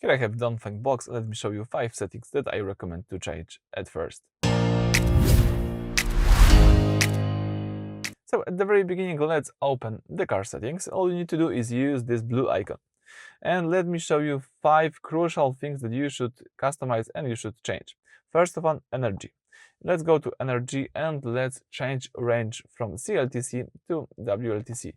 Here I have Dongfeng Box. Let me show you 5 settings that I recommend to change at first. So at the very beginning, let's open the car settings. All you need to do is use this blue icon. And let me show you 5 crucial things that you should customize and you should change. First of all, energy. Let's go to energy and let's change range from CLTC to WLTC.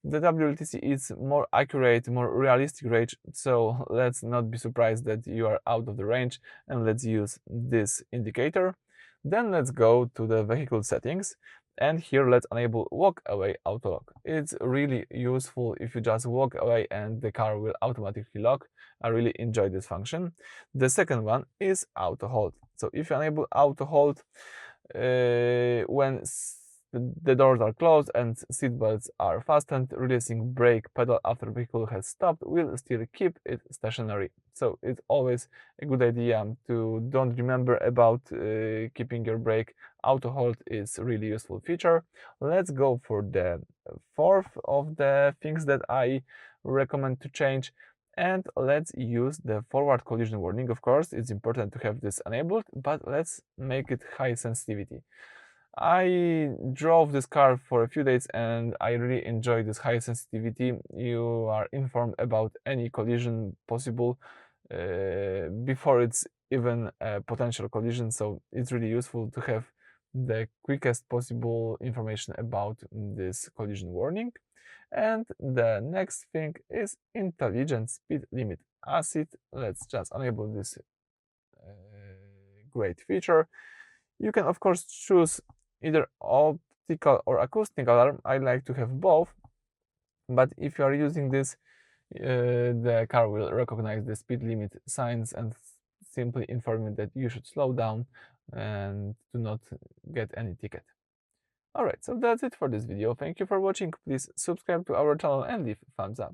The WLTC is more accurate, more realistic range, so let's not be surprised that you are out of the range, and let's use this indicator. Then let's go to the vehicle settings, and here let's enable walk away auto lock. It's really useful if you just walk away and the car will automatically lock. I really enjoy this function. The second one is auto hold. So if you enable auto hold when the doors are closed and seat belts are fastened, releasing brake pedal after vehicle has stopped will still keep it stationary. So it's always a good idea to don't remember about keeping your brake. Auto hold is a really useful feature. Let's go for the fourth of the things that I recommend to change. And let's use the forward collision warning. Of course, it's important to have this enabled, but let's make it high sensitivity. I drove this car for a few days and I really enjoy this high sensitivity. You are informed about any collision possible before it's even a potential collision, so it's really useful to have the quickest possible information about this collision warning. And the next thing is intelligent speed limit assist. Let's just enable this great feature. You can of course choose either optical or acoustic alarm. I like to have both, but if you are using this, the car will recognize the speed limit signs and simply inform you that you should slow down and do not get any ticket. Alright, so that's it for this video. Thank you for watching. Please subscribe to our channel and leave a thumbs up.